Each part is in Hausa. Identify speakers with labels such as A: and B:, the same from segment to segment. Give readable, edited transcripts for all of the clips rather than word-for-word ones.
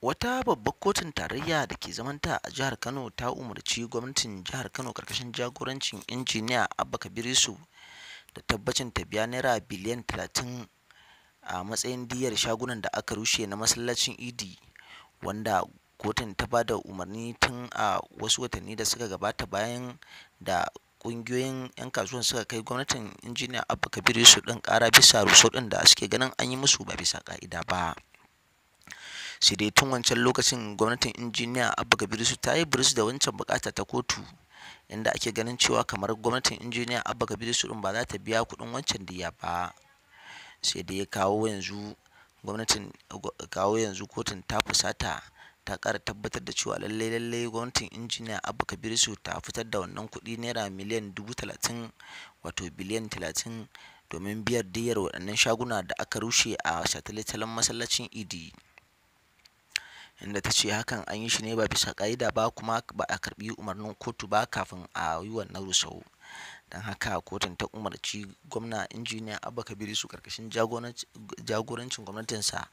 A: Wata babbar kotun tarayya da ke zamanta a jihar Kano ta umarci gwamnatin jihar Kano ƙarƙashin jagorancin Injiniya Abba Kabir Yusuf da tabbacin ta biya Naira biliyan 30 a matsayin diyyar shagunan da aka rushe na masallacin Idi, wanda kotun ta ba da umarni tun a wasu watanni da suka gabata bayan da ƙungiyoyin 'yan kasuwan suka kai gwamnatin Injiniya Abba Kabir Yusuf ɗin ƙara bisa rusau ɗin da suke ganin an yi musu ba bisa ƙa'ida ba. Sai dai tun wancan lokacin gwamnatin Injiniya Abba Kabir Yusuf ta yi biris da wancan buƙata ta kotu, inda ake ganin cewa kamar gwamnatin Injiniya Abba Kabir Yusuf ɗin ba za ta biya kuɗin wancan diyya ba. Sai dai kawo yanzu kotun ta fusata ta ƙara tabbatar da cewa lallai gwamnatin Injiniya Abba Kabir Yusuf ta fitar da wannan kuɗi Naira miliyan 30 wato biliyan 30 domin biyan diyyar waɗannan shaguna da aka rushe a shataletalen masallacin Idi, inda ta ce hakan an yi shi ne ba bisa ƙa'ida ba kuma ba a karɓi umarnin kotu ba kafin a yi wannan rusau. Don haka kotun ta umarci gwamna Injiniya Abba Kabir Yusuf ƙarƙashin jagorancin gwamnatinsa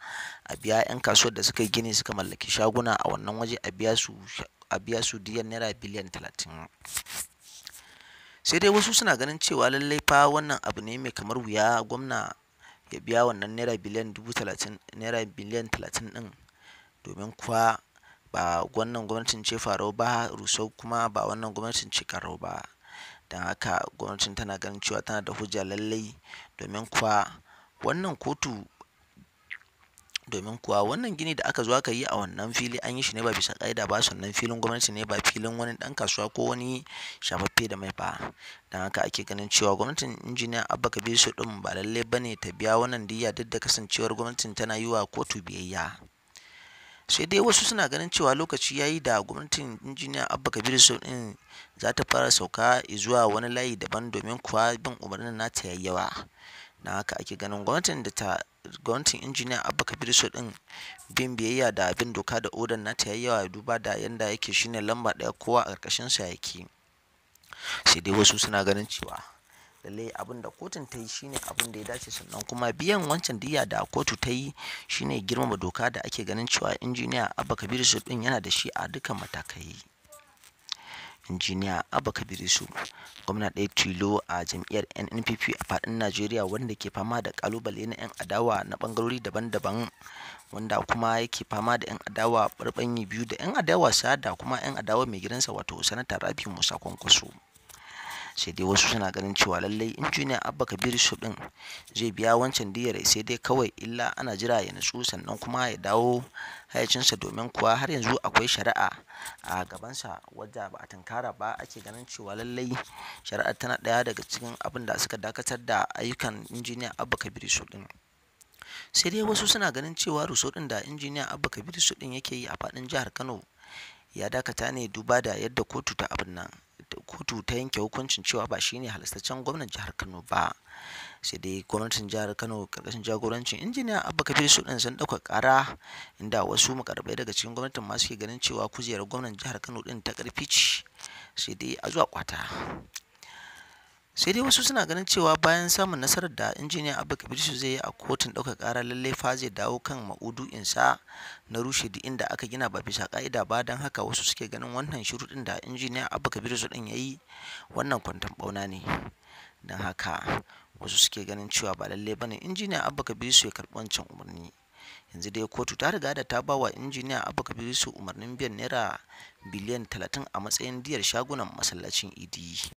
A: a biya 'yan kasuwar da suka yi gini suka mallaki shaguna a wannan waje a biya su diyyar Naira biliyan 30. Sai dai wasu suna ganin cewa lallai fa wannan abu ne mai kamar wuya gwamna ya biya wannan Naira biliyan 30 ɗin, domin kuwa ba wannan gwamnatin ce farau ba rusau kuma ba wannan gwamnatin ce karau ba. Don haka gwamnatin tana ganin cewa tana da hujja lallai domin kuwa wannan gini da aka zo aka yi a wannan fili an yi shi ne ba bisa ƙa'ida ba, sannan filin gwamnati ne ba filin wani ɗan kasuwa ko wani shafaffe da mai ba. Don haka ake ganin cewa gwamnatin Injiniya Abba Kabir Yusuf ɗin ba lallai ba ne ta biya wannan diyya duk da kasancewar gwamnatin tana yi wa kotu biyayya. Sai dai wasu suna ganin cewa lokaci ya yi da gwamnatin Injiniya Abba Kabir Yusuf ɗin za ta fara sauka zuwa wani layi daban, domin kuwa bin umarnin nata ya yi yawa. Don haka ake ganin gwamnatin Injiniya Abba Kabir Yusuf ɗin bin biyayya da bin doka da odar nata ya yi yawa, duba da yanda yake shine lamba ɗaya kowa a ƙarƙashinsa yake. Sai dai wasu suna ganin cewa lallai abin da kotun ta yi shine abin da ya dace, sannan kuma biyan wancan diyya da kotu ta yi shine girmama doka da ake ganin cewa Injiniya Abba Kabir Yusuf ɗin yana da shi a dukkan matakai. Injiniya Abba Kabir Yusuf gwamna ɗaya tilo a jam'iyyar NNPP a faɗin Najeriya, wanda ke fama da ƙalubale na 'yan adawa na ɓangarori daban-daban, wanda kuma yake fama da 'yan adawa ɓarɓanyi biyu, da 'yan adawa sa da kuma 'yan adawa mai gidansa wato Sanata Rabiu Musa Kwankwaso. Sai dai wasu suna ganin cewa lallai Injiniya Abba Kabir Yusuf ɗin zai biya wancan diyyar, sai dai kawai illa ana jira ya nutsu sannan kuma ya dawo hayyacinsa, domin kuwa har yanzu akwai shari'a a gabansa wadda ba a tunkara ba. Ake ganin cewa lallai shari'ar tana ɗaya daga cikin abin da suka dakatar da ayyukan Injiniya Abba Kabir Yusuf ɗin. Sai dai wasu suna ganin cewa rusau ɗin da Injiniya Abba Kabir Yusuf ɗin yake yi a faɗin jihar Kano ya dakata ne duba da yadda kotu ta yanke hukuncin cewa ba shine halastaccen gwamnan jihar Kano ba. Sai dai gwamnatin jihar Kano ƙarƙashin jagorancin Injiniya Abba Kabir Yusuf ɗin sun ɗauka ƙara, inda wasu muƙarrabai daga cikin gwamnatin ma suke ganin cewa kujerar gwamnan jihar Kano ɗin ta ƙarfi ce, sai dai a zuwa ƙwata. Sai dai wasu suna ganin cewa bayan samun nasarar da Injiniya Abba Kabir Yusuf zai yi a kotun ɗaukar ƙara, lallai fa zai dawo kan maudu'insa na rushe duk inda aka gina ba bisa ƙa'ida ba. Don haka wasu suke ganin wannan shiru ɗin da Injiniya Abba Kabir Yusuf ɗin ya yi wannan kwanton ɓauna ne. Don haka wasu suke ganin cewa ba lallai ba ne Injiniya Abba Kabir Yusuf ya karɓi wancan umarni. Yanzu dai kotu ta riga da ta ba wa Injiniya Abba Kabir Yusuf umarnin biyan Naira biliyan 30 a matsayin diyyar shagunan masallacin Idi.